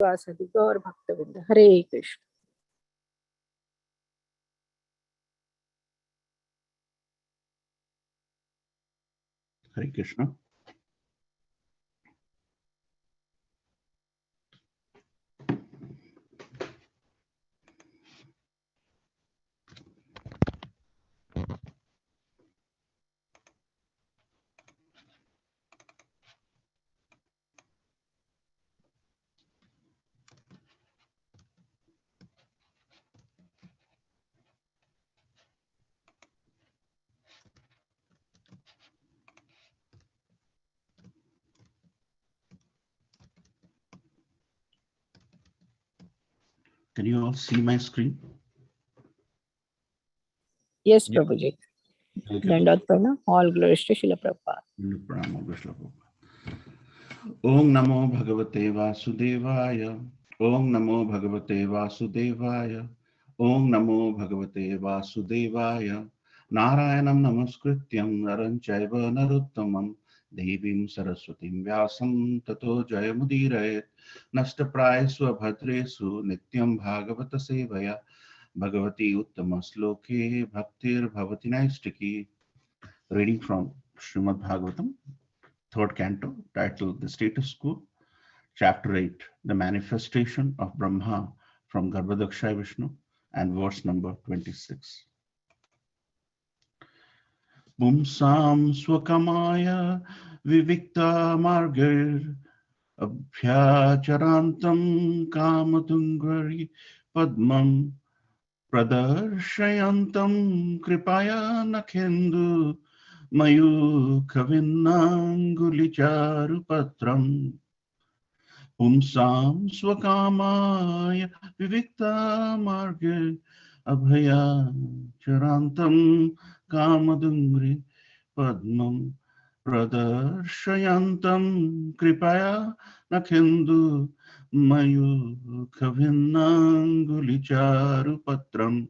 Srivasadi Gaur Bhaktavinda. Hare Krishna. Hare Krishna. Can you all see my screen? Yes, Prabhuji. Dandavat Pranam. All glories to Srila Prabhupada. Om Namo Bhagavate Vasudevaya. Om Namo Bhagavate Vasudevaya. Om Namo Bhagavate Vasudevaya. Narayanam Namaskrityam Naram Chaiva Narottamam Devim Saraswatim Vyasam Tato Jayamudirayat Nashtaprayasva Bhadresu Nityam Bhagavata Sevaya Bhagavati Uttama Sloke Bhaktir Bhavati Naistiki. Reading from Srimad Bhagavatam, 3rd canto, titled The Status Quo, Chapter 8, The Manifestation of Brahma from Garbhadakshay Vishnu, and verse number 26. Pumsam swakamaya vivikta margir abhyacharantam kamatungvari padmam pradarshayantam kripaya nakhendu mayukhavinnangulicharu Pumsam swakamaya vivikta marge abhaya charantam kamadungri padmam pradarshayantam kripaya nakhendu mayukhavinnangulicharu patram.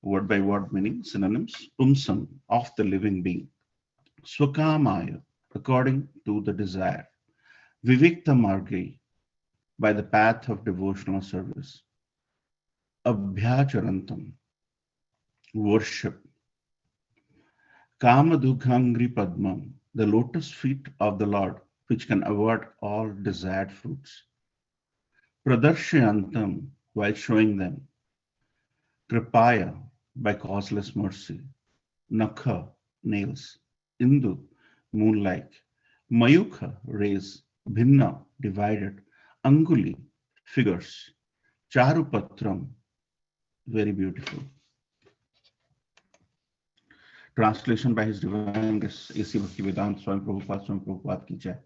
Word by word meaning, synonyms. Pumsam, of the living being. Swakamaya, according to the desire. Vivikta Margi, by the path of devotional service. Abhyacharantam, worship. Kamadugangri Padmam, the lotus feet of the Lord, which can avert all desired fruits. Pradarshayantam, while showing them. Kripaya, by causeless mercy. Nakha, nails. Indu, moon-like. Mayukha, rays. Bhinna, divided. Anguli, figures. Charupatram, very beautiful. Translation by His Divine Grace A.C. Bhaktivedanta Swami Prabhupada ki jai.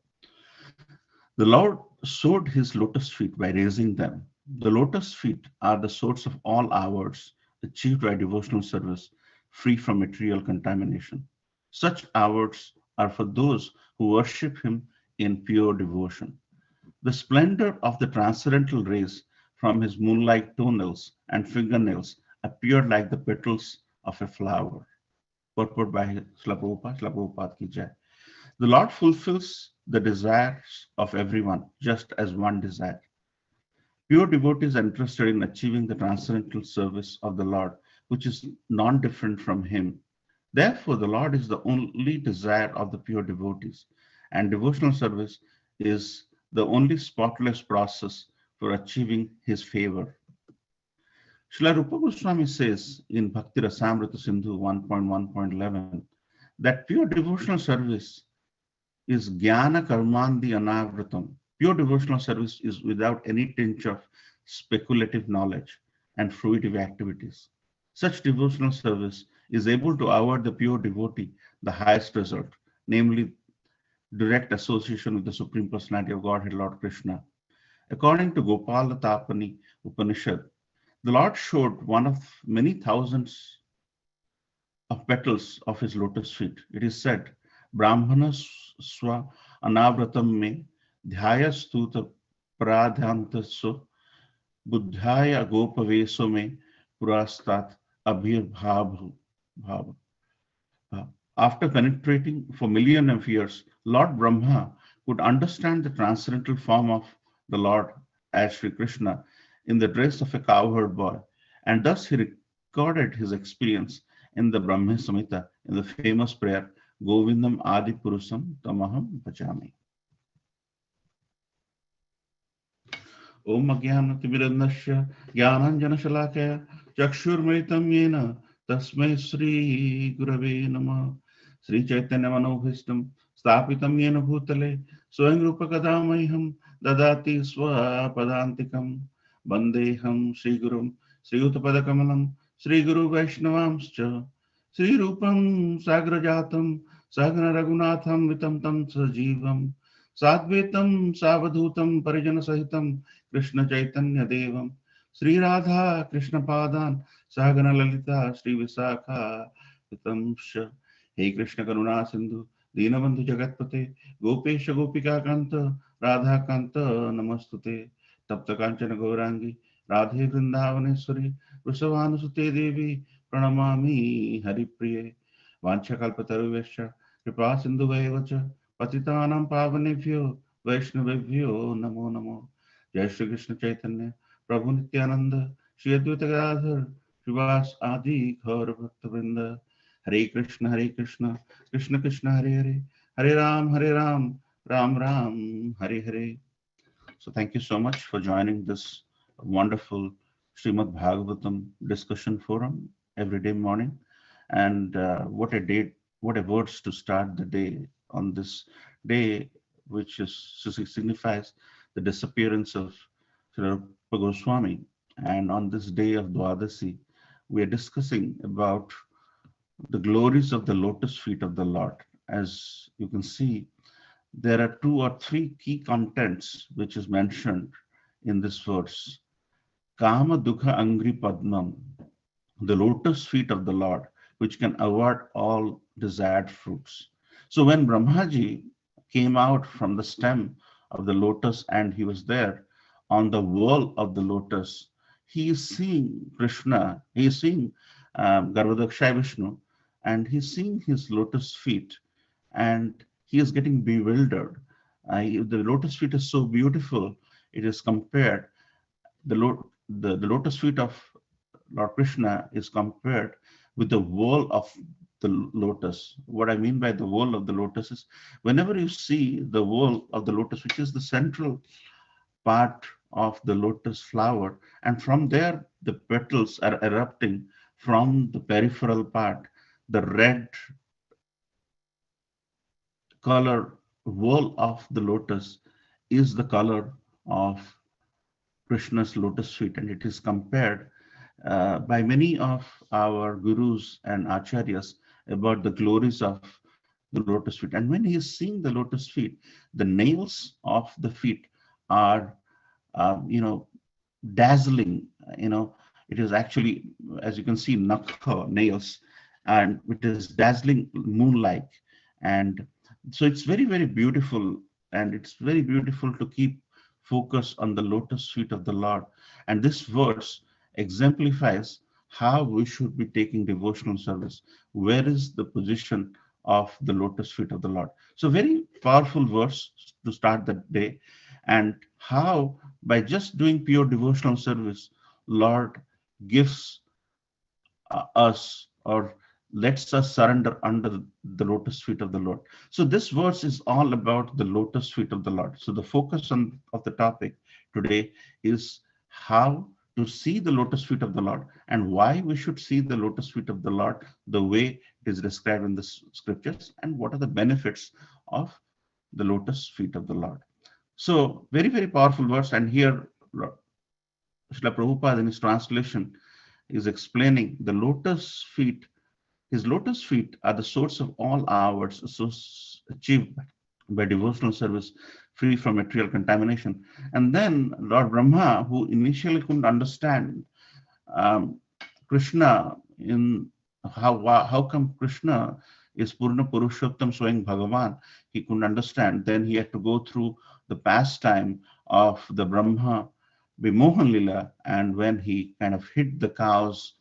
The Lord showed His lotus feet by raising them. The lotus feet are the source of all hours achieved by devotional service, free from material contamination. Such hours are for those who worship Him in pure devotion. The splendor of the transcendental rays from His moon-like toenails and fingernails appeared like the petals of a flower. Purport by Srila Prabhupada ki jai. The Lord fulfills the desires of everyone, just as one desire. Pure devotees are interested in achieving the transcendental service of the Lord, which is non-different from Him. Therefore, the Lord is the only desire of the pure devotees, and devotional service is the only spotless process for achieving His favor. Srila Rupa Goswami says in Bhakti Rasamrita Sindhu 1.1.11 that pure devotional service is Jnana Karmandi Anavratam. Pure devotional service is without any tinge of speculative knowledge and fruitive activities. Such devotional service is able to award the pure devotee the highest result, namely direct association with the Supreme Personality of Godhead, Lord Krishna. According to Gopala Tapani Upanishad, the Lord showed one of many thousands of petals of His lotus feet. It is said, Brahmana swa anavratam me dhyaya stuta pradhantaso buddhaya gopaveso me purastat abhir bhav. After penetrating for millions of years, Lord Brahma could understand the transcendental form of the Lord as Sri Krishna in the dress of a cowherd boy, and thus he recorded his experience in the Brahma Samhita in the famous prayer Govindam Adi Purusam Tamaham Bhajami. Om Ajnanatimirandasya Jnananjanashalakaya Chakshurmritam Yena Tasmai Sri Gurave Namah. Sri Chaitanya Manobhishtam Stapitam Yena Bhutale Swayam Rupa Kadamaiham Dadati Swapadantikam Bandeham Sri Gurum Sri Uttapadakamalam Sri Guru Vaishnavamscha Sri Rupam Sagrajatam Sagana Raghunatham Vitam Tam Sajivam Sadvetam Savadhutam Parijana Sahitam Krishna Chaitanya Devam Sri Radha Krishna Padan Sagana Lalita Sri Visakha Vitamsha. Hey Krishna Karuna Sindhu Dinabandhu Jagatpate Gopesha Gopika Kanta Radha Kanta Namastute Tapta Kanchana Gaurangi Radhe Vrindavaneshwari Vrisavanusutte Devi Pranamami Haripriye Vanchakalpataruvesha Kripa Sindhu Vaevacha Patitanam Pavanebhyo Vaishnavebhyo Namo Namo. Jai Shri Krishna Chaitanya Prabhu Nityananda Shri Advaita Gadadhar Srivas Adi Gaur Bhakta Vrinda. Hare Krishna Krishna Krishna Hare Hare Hare Ram Ram Ram Hare Hare. So thank you so much for joining this wonderful Srimad Bhagavatam discussion forum every day morning. And what a day, what a words to start the day on this day, which signifies the disappearance of Sri Rupa Goswami. And on this day of Dwadasi, we are discussing about the glories of the lotus feet of the Lord. As you can see, there are 2 or 3 key contents which is mentioned in this verse. Kama Dukha Angri Padmam, the lotus feet of the Lord, which can award all desired fruits. So when Brahmaji came out from the stem of the lotus and he was there on the wall of the lotus, he is seeing Krishna, he is seeing Garbhodakshay Vishnu, and he's seeing his lotus feet and he is getting bewildered. The lotus feet is so beautiful. It is compared, the lotus feet of Lord Krishna is compared with the wall of the lotus. What I mean by the wall of the lotus is whenever you see the wall of the lotus, which is the central part of the lotus flower, and from there the petals are erupting from the peripheral part, the red color wall of the lotus is the color of Krishna's lotus feet, and it is compared by many of our gurus and acharyas about the glories of the lotus feet. And when he is seeing the lotus feet, the nails of the feet are, dazzling. It is actually, as you can see, nakha nails, and it is dazzling moon-like. And so it's very, very beautiful, and it's very beautiful to keep focus on the lotus feet of the Lord. And this verse exemplifies how we should be taking devotional service. Where is the position of the lotus feet of the Lord? So very powerful verse to start the day, and how by just doing pure devotional service, Lord gives us or lets us surrender under the lotus feet of the Lord. So this verse is all about the lotus feet of the Lord. So the focus of the topic today is how to see the lotus feet of the Lord and why we should see the lotus feet of the Lord the way it is described in the scriptures, and what are the benefits of the lotus feet of the Lord. So very, very powerful verse. And here Srila Prabhupada in his translation is explaining the lotus feet. His lotus feet are the source of all hours achieved by devotional service, free from material contamination. And then Lord Brahma, who initially couldn't understand Krishna in how come Krishna is Purna Purushottam Swayam Bhagavan, he couldn't understand. Then he had to go through the pastime of the Brahma Vimohan Lila, and when he kind of hid the cows,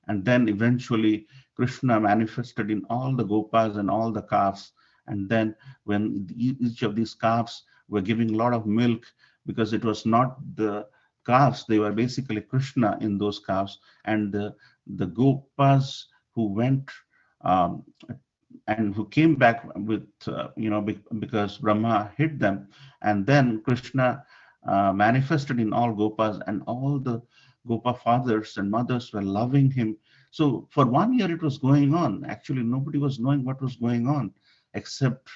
and then eventually Krishna manifested in all the gopas and all the calves. And then when each of these calves were giving a lot of milk, because it was not the calves, they were basically Krishna in those calves, and the gopas who went um, and who came back with because Brahma hid them, and then Krishna manifested in all gopas, and all the gopa fathers and mothers were loving him. So for 1 year it was going on. Actually, nobody was knowing what was going on except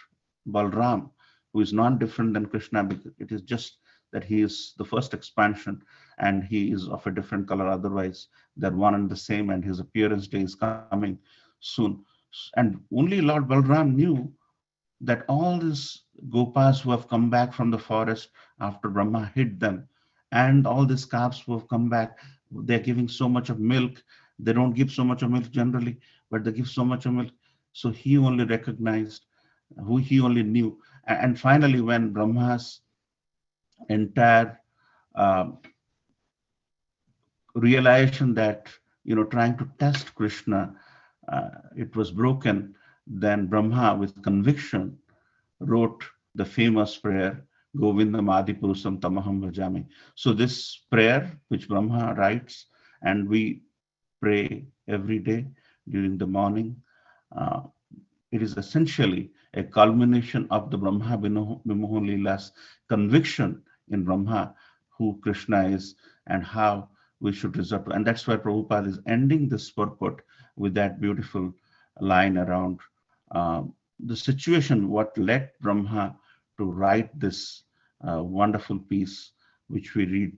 Balram, who is not different than Krishna, because it is just that he is the first expansion and he is of a different color. Otherwise, they're one and the same, and his appearance day is coming soon. And only Lord Balram knew that all these gopas who have come back from the forest after Brahma hid them, and all these calves who have come back, they're giving so much of milk. They don't give so much of milk generally, but they give so much of milk. So he only recognized, who he only knew. And finally, when Brahma's entire uh, realization that, trying to test Krishna, it was broken, then Brahma, with conviction, wrote the famous prayer, Govindam Adipurusam Tamaham Bhajami. So this prayer, which Brahma writes, and we pray every day during the morning, uh, it is essentially a culmination of the Brahma Vimohan Leela's conviction in Brahma, who Krishna is and how we should resort to. And that's why Prabhupada is ending this purport with that beautiful line around the situation, what led Brahma to write this wonderful piece, which we read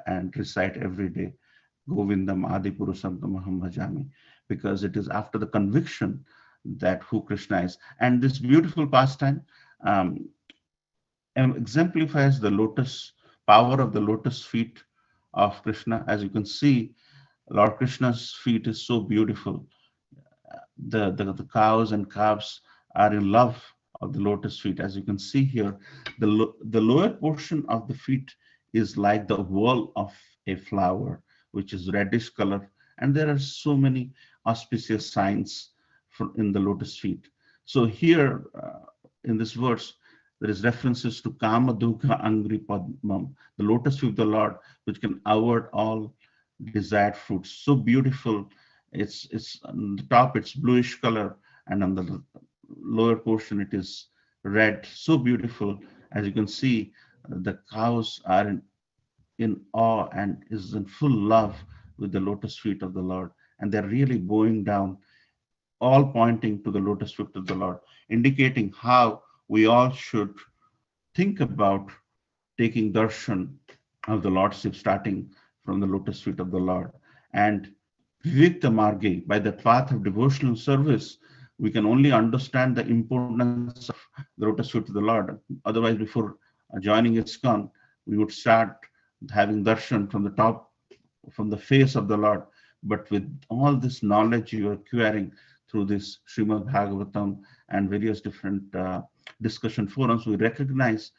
and recite every day, Govindam Adipurusam Tamaham Bhajami, because it is after the conviction that who Krishna is. And this beautiful pastime um, exemplifies the lotus power of the lotus feet of Krishna. As you can see, Lord Krishna's feet is so beautiful. The cows and calves are in love of the lotus feet. As you can see here, the lower portion of the feet is like the whorl of a flower, which is reddish color. And there are so many auspicious signs in the lotus feet. So here in this verse, there is references to Kama Dukha Angri Padmam, the lotus feet of the Lord, which can award all desired fruits. So beautiful. It's on the top, it's bluish color, and on the lower portion, it is red. So beautiful. As you can see, the cows are in awe and is in full love with the lotus feet of the Lord. And they're really bowing down, all pointing to the lotus feet of the Lord, indicating how we all should think about taking darshan of the Lordship, starting from the lotus feet of the Lord. And Vivikta Marge, by the path of devotional service, we can only understand the importance of the lotus feet of the Lord. Otherwise, before joining ISKCON, we would start having darshan from the top, from the face of the Lord. But with all this knowledge you are acquiring through this Srimad Bhagavatam and various different discussion forums, we recognize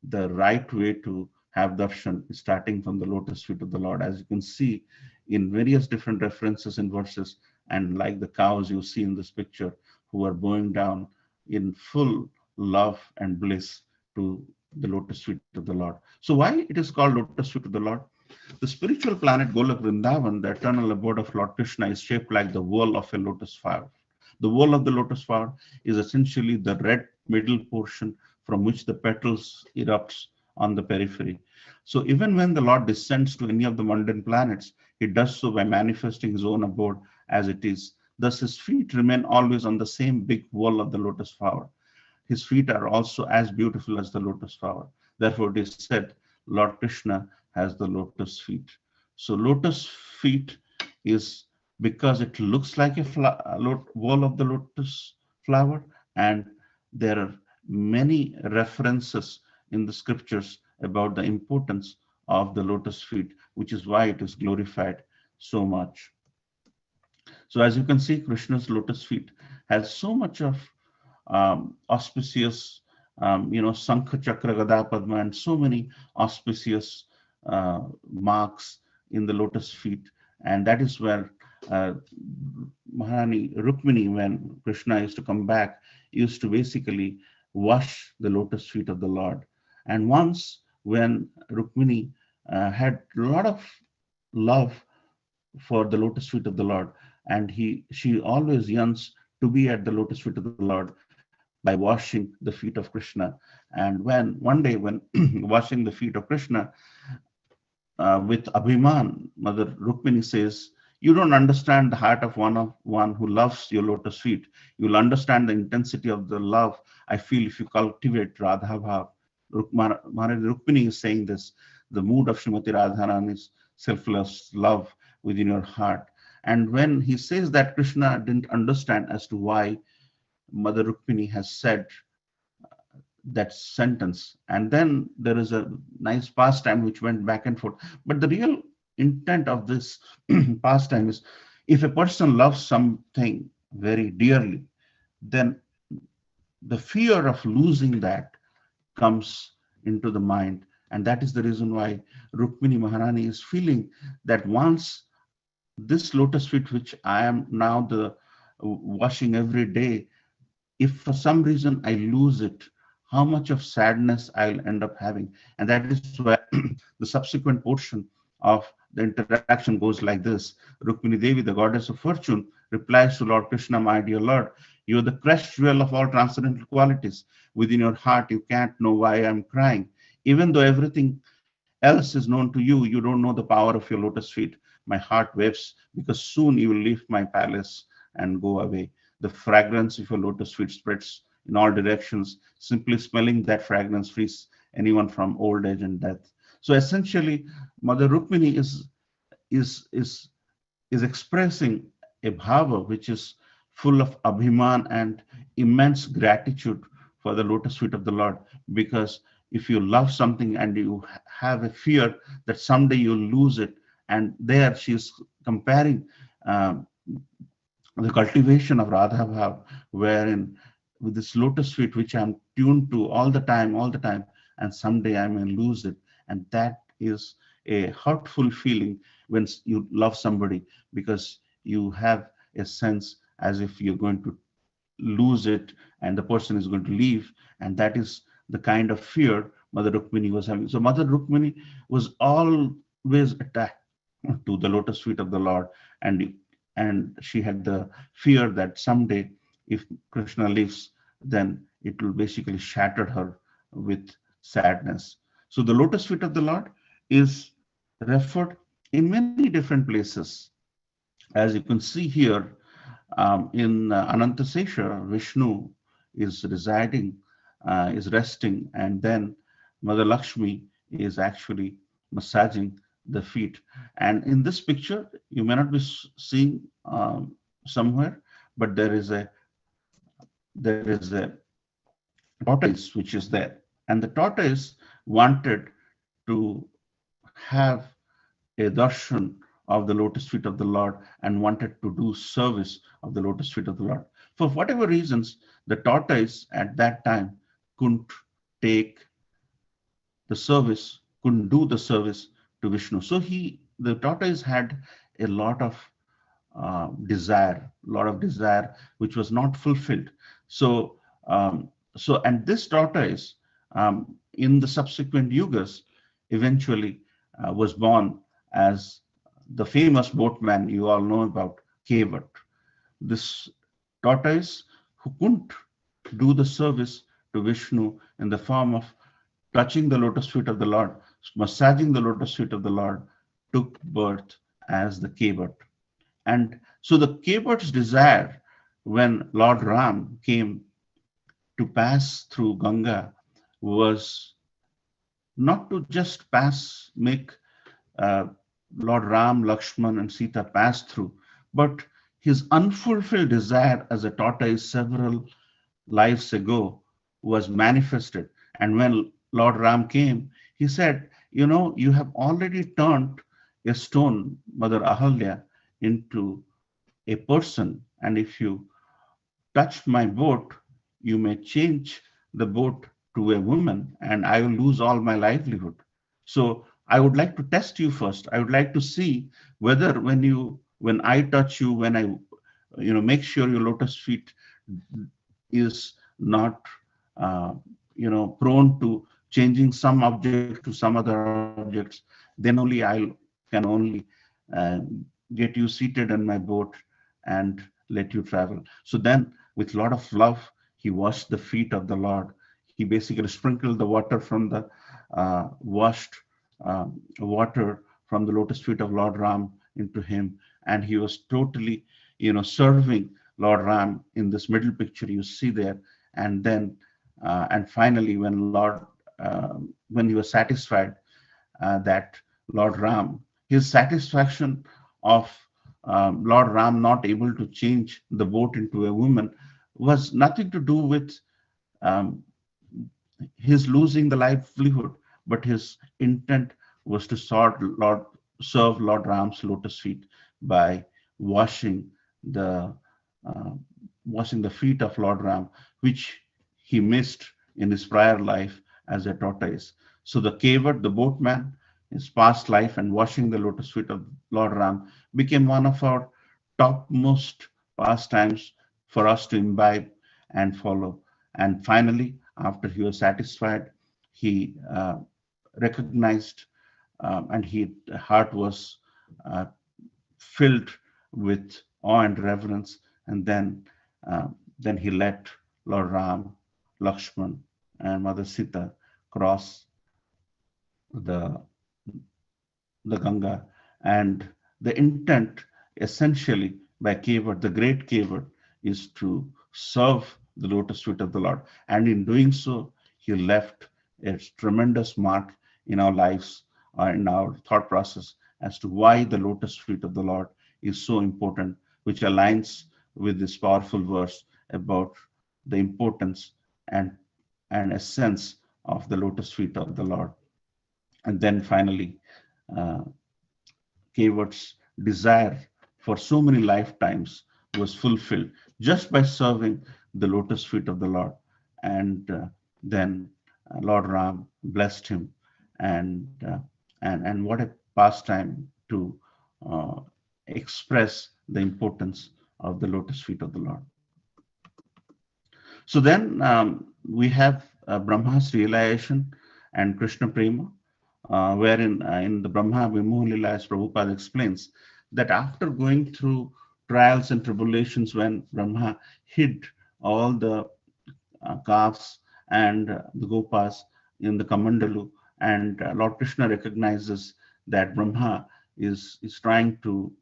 the right way to have darshan, starting from the lotus feet of the Lord. As you can see in various different references in verses, and like the cows you see in this picture, who are bowing down in full love and bliss to the lotus feet of the Lord. So why it is called lotus feet of the Lord? The spiritual planet Golok Vrindavan, the eternal abode of Lord Krishna, is shaped like the whorl of a lotus flower. The whorl of the lotus flower is essentially the red middle portion from which the petals erupts on the periphery. So even when the Lord descends to any of the mundane planets, he does so by manifesting his own abode as it is. Thus his feet remain always on the same big whorl of the lotus flower. His feet are also as beautiful as the lotus flower. Therefore it is said, Lord Krishna has the lotus feet. So lotus feet is because it looks like a whorl of the lotus flower, and there are many references in the scriptures about the importance of the lotus feet, which is why it is glorified so much. So as you can see, Krishna's lotus feet has so much of auspicious, Sankha Chakra Gada Padma, and so many auspicious marks in the lotus feet. And that is where Maharani Rukmini, when Krishna used to come back, used to basically wash the lotus feet of the Lord. And once when Rukmini had a lot of love for the lotus feet of the Lord, and she always yearns to be at the lotus feet of the Lord by washing the feet of Krishna. And when one day when washing the feet of Krishna with Abhiman, Mother Rukmini says, "You don't understand the heart of one who loves your lotus feet. You'll understand the intensity of the love I feel if you cultivate Radha Bhav." Maharani Rukmini is saying this, the mood of Srimati Radharani's selfless love within your heart. And when he says that, Krishna didn't understand as to why Mother Rukmini has said that sentence. And then there is a nice pastime which went back and forth. But the real intent of this pastime is, if a person loves something very dearly, then the fear of losing that comes into the mind. And that is the reason why Rukmini Maharani is feeling that once this lotus feet, which I am now the washing every day, if for some reason I lose it, how much of sadness I'll end up having. And that is why the subsequent portion of the interaction goes like this. Rukmini Devi, the goddess of fortune, replies to Lord Krishna, "My dear Lord, you are the crest jewel of all transcendental qualities. Within your heart, you can't know why I'm crying. Even though everything else is known to you, you don't know the power of your lotus feet. My heart weeps because soon you will leave my palace and go away. The fragrance of your lotus feet spreads in all directions. Simply smelling that fragrance frees anyone from old age and death." So essentially, Mother Rukmini is is is expressing a bhava which is full of abhiman and immense gratitude for the lotus feet of the Lord. Because if you love something and you have a fear that someday you'll lose it, and there she's comparing um, the cultivation of Radha Bhav, wherein with this lotus feet which I'm tuned to all the time, and someday I may lose it. And that is a hurtful feeling when you love somebody, because you have a sense as if you're going to lose it and the person is going to leave. And that is the kind of fear Mother Rukmini was having. So Mother Rukmini was always attached to the lotus feet of the Lord, and she had the fear that someday if Krishna leaves, then it will basically shatter her with sadness. So the lotus feet of the Lord is referred in many different places. As you can see here, in Anantasesha, Vishnu is residing, is resting, and then Mother Lakshmi is actually massaging the feet. And in this picture, you may not be seeing somewhere, but there is a tortoise which is there, and the tortoise wanted to have a darshan of the lotus feet of the Lord and wanted to do service of the lotus feet of the Lord. For whatever reasons, the tortoise at that time couldn't take the service, couldn't do the service to Vishnu. So the tortoise had a lot of desire, which was not fulfilled. So, and this tortoise, in the subsequent yugas, eventually was born as the famous boatman you all know about, Kevat. This tortoise who couldn't do the service to Vishnu in the form of touching the lotus feet of the Lord, massaging the lotus feet of the Lord, took birth as the Kevat. And so the Kevat's desire, when Lord Ram came to pass through Ganga, was not to just make uh, Lord Ram, Lakshman, and Sita pass through, but his unfulfilled desire as a tortoise several lives ago was manifested. And when Lord Ram came, he said, you have already turned a stone, Mother Ahalya, into a person. And if you touch my boat, you may change the boat to a woman, and I will lose all my livelihood. So I would like to test you first. I would like to see whether when I touch you, when I, make sure your lotus feet is not, prone to changing some object to some other objects, then only I can only uh, get you seated in my boat and let you travel. So then, with a lot of love, he washed the feet of the Lord. He basically sprinkled the water from the washed water from the lotus feet of Lord Ram into him, and he was totally, serving Lord Ram in this middle picture you see there. And then, and finally, when he was satisfied that Lord Ram, his satisfaction of Lord Ram not able to change the boat into a woman was nothing to do with um, his losing the livelihood, but his intent was to serve Lord Ram's lotus feet by washing the uh, washing the feet of Lord Ram, which he missed in his prior life as a tortoise. So the caver, the boatman, his past life and washing the lotus feet of Lord Ram became one of our topmost pastimes for us to imbibe and follow. And finally, after he was satisfied, he recognized and his heart was uh, filled with awe and reverence. And uh, then he let Lord Ram, Lakshman, and Mother Sita cross the Ganga. And the intent, essentially, by Kevat, the great Kevat, is to serve the lotus feet of the Lord. And in doing so, he left a tremendous mark in our lives, in our thought process as to why the lotus feet of the Lord is so important, which aligns with this powerful verse about the importance and essence of the lotus feet of the Lord. And then finally, uh, Kevat's desire for so many lifetimes was fulfilled just by serving the lotus feet of the Lord. And then Lord Ram blessed him, and and what a pastime to uh, express the importance of the lotus feet of the Lord. So then we have Brahma's realization and Krishna Prema, wherein in the Brahma Vimoha as Prabhupada explains, that after going through trials and tribulations when Brahma hid all the calves and the gopas in the Kamandalu, and Lord Krishna recognizes that Brahma is trying to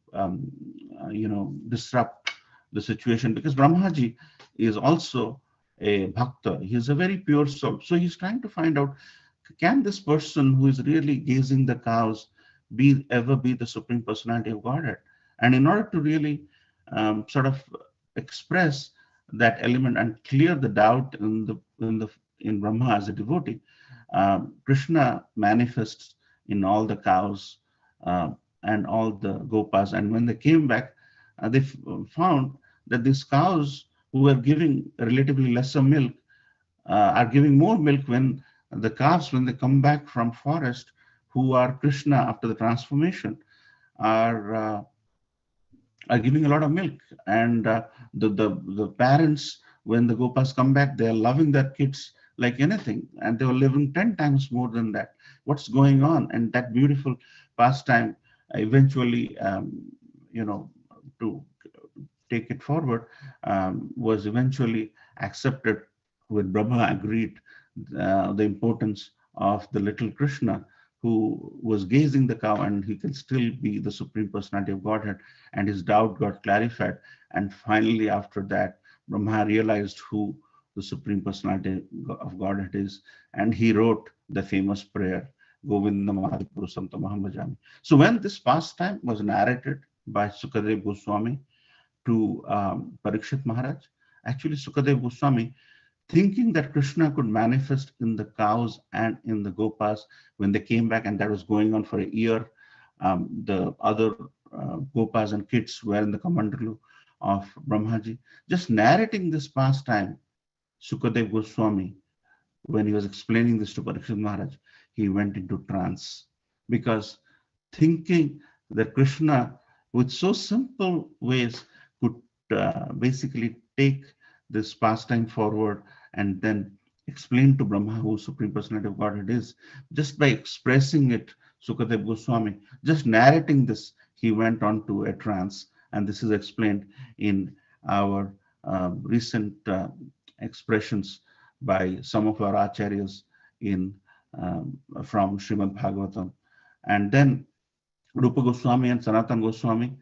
disrupt the situation, because Brahmaji is also a bhakta. He is a very pure soul. So he's trying to find out, can this person who is really gazing the cows ever be the Supreme Personality of Godhead? And in order to really sort of express that element and clear the doubt in Brahma as a devotee, Krishna manifests in all the cows and all the gopas. And when they came back, they found that these cows who were giving relatively lesser milk are giving more milk when the calves, when they come back from forest, who are Krishna after the transformation, are uh, are giving a lot of milk. And the parents, when the gopas come back, they are loving their kids like anything, and they were living 10 times more than that. What's going on? And that beautiful pastime eventually, to take it forward, was eventually accepted when Brahma agreed the importance of the little Krishna who was gazing the cow, and he can still be the Supreme Personality of Godhead, and his doubt got clarified. And finally, after that, Brahma realized who the Supreme Personality of Godhead is, and he wrote the famous prayer, Govindam Adipurusam Tamaham Bhajami. So when this pastime was narrated by Sukadev Goswami to Parikshit Maharaj, actually Sukadev Goswami, thinking that Krishna could manifest in the cows and in the gopas when they came back, and that was going on for a year. The other gopas and kids were in the Kamandalu of Brahmaji. Just narrating this pastime, Sukadev Goswami, when he was explaining this to Parikshit Maharaj, he went into trance, because thinking that Krishna, with so simple ways, could basically take this pastime forward and then explain to Brahma who Supreme Personality of Godhead is. Just by expressing it, Sukadev Goswami, just narrating this, he went on to a trance. And this is explained in our recent expressions by some of our acharyas in from Srimad Bhagavatam. And then Rupa Goswami and Sanatana Goswami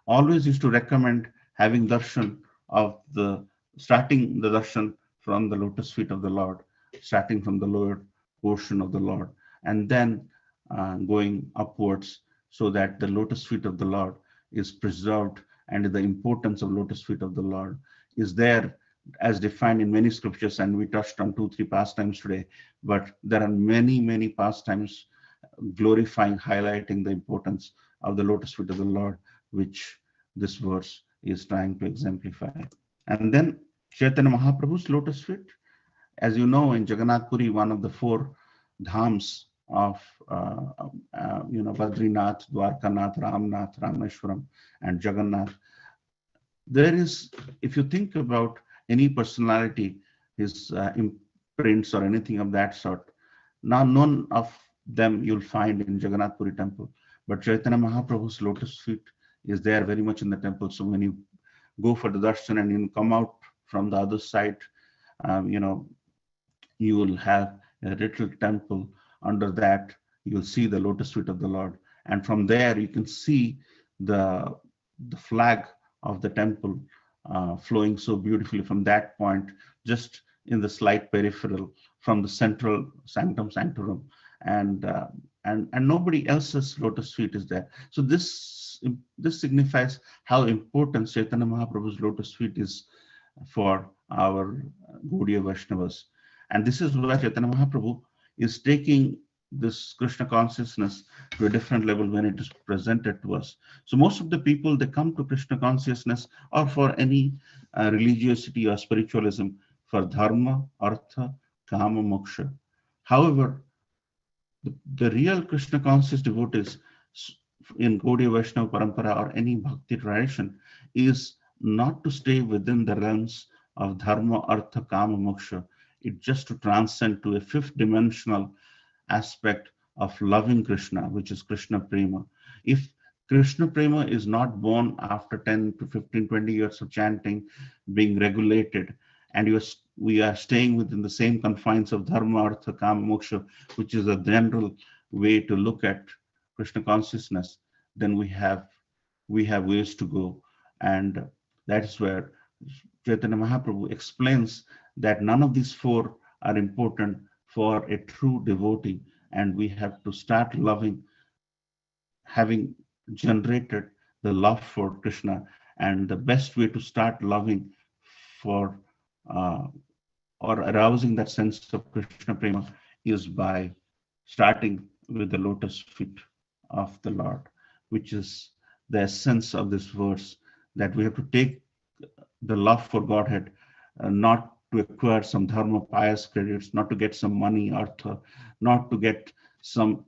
always used to recommend having darshan of the starting the darshan from the lotus feet of the Lord, starting from the lower portion of the Lord, and then going upwards, so that the lotus feet of the Lord is preserved, and the importance of lotus feet of the Lord is there as defined in many scriptures. And we touched on 2-3 pastimes today, but there are many pastimes glorifying, highlighting the importance of the lotus feet of the Lord, which this verse is trying to exemplify. And then Chaitanya Mahaprabhu's lotus feet, as you know, in Jagannath Puri, one of the 4 dhams of Badrinath, Dwarkanath, Ramnath, Rameshwaram, and Jagannath. There is, if you think about any personality, his imprints or anything of that sort, now none of them you'll find in Jagannath Puri temple, but Chaitanya Mahaprabhu's lotus feet is there very much in the temple. So when you go for the darshan and you come out from the other side, you will have a little temple. Under that, you'll see the lotus feet of the Lord. And from there, you can see the flag of the temple flowing so beautifully from that point, just in the slight peripheral from the central sanctum sanctorum. And nobody else's lotus feet is there. So this signifies how important Chaitanya Mahaprabhu's lotus feet is for our Gaudiya Vaishnavas. And this is where Chaitanya Mahaprabhu is taking this Krishna consciousness to a different level when it is presented to us. So most of the people, they come to Krishna consciousness or for any religiosity or spiritualism for dharma, artha, kama, moksha. However, the real Krishna conscious devotees in Gaudiya Vaishnava Parampara or any bhakti tradition is not to stay within the realms of dharma, artha, kama, moksha. It's just to transcend to a 5th dimensional aspect of loving Krishna, which is Krishna Prema. If Krishna Prema is not born after 10 to 15, 20 years of chanting, being regulated, and we are staying within the same confines of dharma, artha, kama, moksha, which is a general way to look at Krishna consciousness, then we have ways to go. And that is where Chaitanya Mahaprabhu explains that none of these 4 are important for a true devotee, and we have to start loving, having generated the love for Krishna. And the best way to start loving for or arousing that sense of Krishna Prema is by starting with the lotus feet of the Lord, which is the essence of this verse, that we have to take the love for Godhead, not to acquire some dharma pious credits, not to get some money, artha, not to get some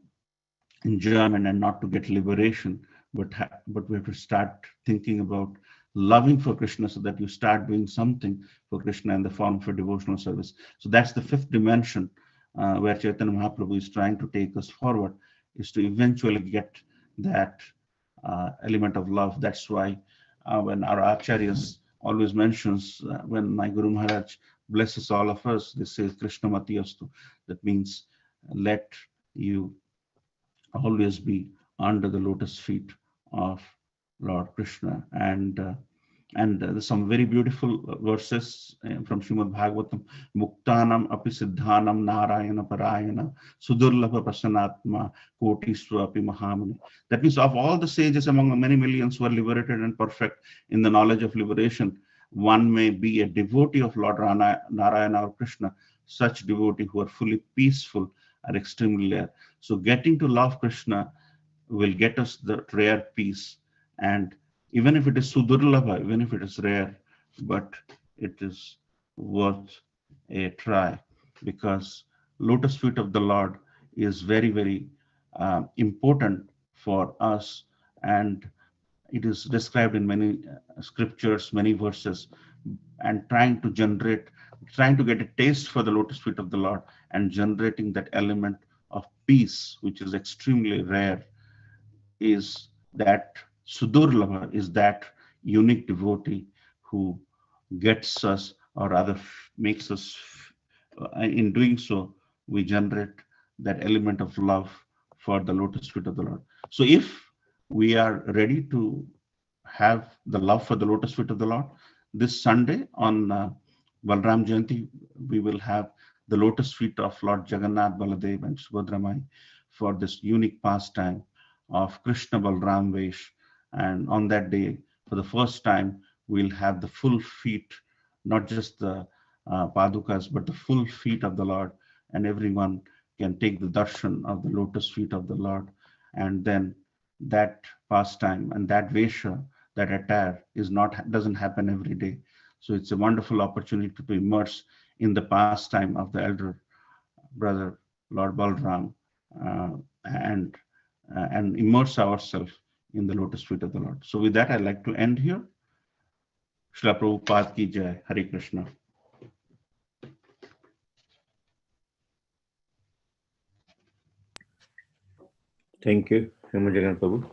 enjoyment, and not to get liberation, but we have to start thinking about loving for Krishna, so that you start doing something for Krishna in the form of a devotional service. So that's the 5th dimension where Chaitanya Mahaprabhu is trying to take us forward, is to eventually get that element of love. That's why when our acharyas always mentions, when my Guru Maharaj blesses all of us, they say Krishna Mati Astu. That means let you always be under the lotus feet of Lord Krishna. And there's some very beautiful verses from Srimad Bhagavatam. Muktanam api siddhanam narayana parayana sudurlabha prasanatma kotisva api mahamuni. That means of all the sages among many millions who are liberated and perfect in the knowledge of liberation, one may be a devotee of Lord Narayana or Krishna. Such devotee who are fully peaceful are extremely rare. So getting to love Krishna will get us the rare peace. And even if it is sudurlabha, even if it is rare, but it is worth a try, because lotus feet of the Lord is very important for us, and it is described in many scriptures, many verses, and trying to generate trying to get a taste for the lotus feet of the Lord and generating that element of peace, which is extremely rare, is that Sudurlava, is that unique devotee who gets us, or rather makes us, in doing so, we generate that element of love for the lotus feet of the Lord. So if we are ready to have the love for the lotus feet of the Lord, this Sunday on Balram Jayanti, we will have the lotus feet of Lord Jagannath, Baladev and Subhadramai for this unique pastime of Krishna Balram Vesh. And on that day, for the first time, we'll have the full feet, not just the padukas, but the full feet of the Lord, and everyone can take the darshan of the lotus feet of the Lord. And then that pastime and that vesha, that attire, doesn't happen every day. So it's a wonderful opportunity to immerse in the pastime of the elder brother Lord Balram, uh, and immerse ourselves in the lotus feet of the Lord. So with that, I'd like to end here. Srila Prabhupada ki jai. Hare Krishna. Thank you, Hema Jagańnātha Prabhu.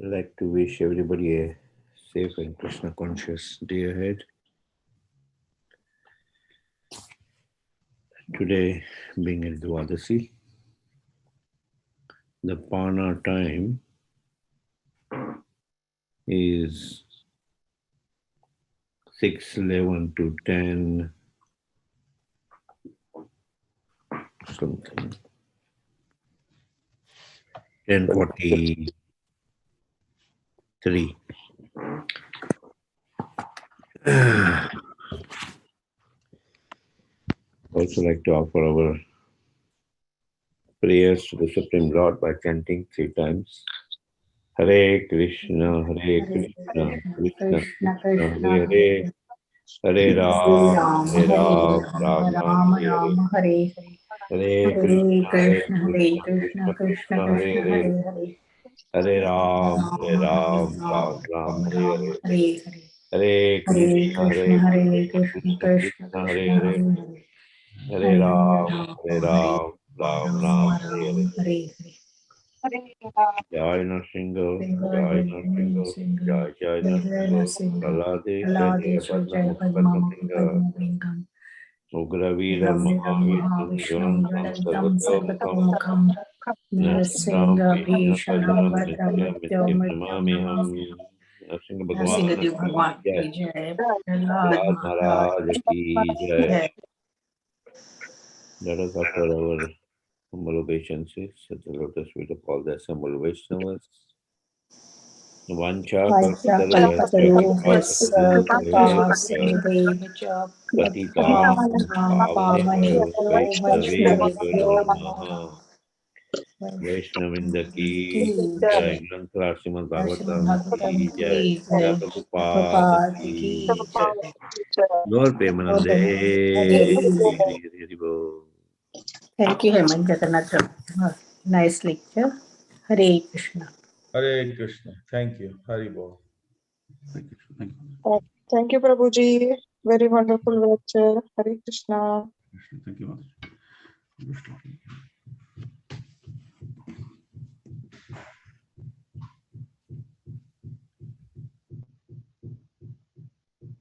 I'd like to wish everybody a safe and Krishna conscious day ahead. Today being a Dwadasi, the Pana time is 6:11 to 10 something. 10:43. Also like to offer our prayers to the Supreme Lord by chanting 3 times. Hare Krishna, Hare Krishna, Krishna Krishna, Hare Hare, Hare Ram, Hare Ram, Ram Ram, Hare Hare. Hare Krishna, Hare Krishna, Krishna Krishna, Hare Hare, Hare Ram, Ram Ram, Hare Hare. Hare Krishna, Hare Krishna, Krishna Hare Hare, Hare Ram, Ram Ram, Hare Hare. Jai Nrsimha, Jai Nrsimha, Jai Nrsimha, Pralade, Jai Padma Ugra Veera Mahavishnu, Jwalantam Sarvatomukham, Nrsimha Bhishणं Bhadramitryam Namamiham. Nrsimha Bhagwan ki jai, Prahlad Maharaj ki jai. Let us offer our humble obeisances at the lotus feet of all the assembled Vaishnavas. Vancha Patitam Pavanebhyo Vaishnavebhyo Namaha. Vaishnavinda ki jai, Granthra Srimad Bhagavatam ki jai, Srila Prabhupada ki jai. Gaur Premanande. Thank you, Hema Jagańnātha. Nice lecture. Hare Krishna. Hare Krishna. Thank you. Hari Bol. Thank you, Prabhuji. Very wonderful lecture. Hare Krishna. Thank you.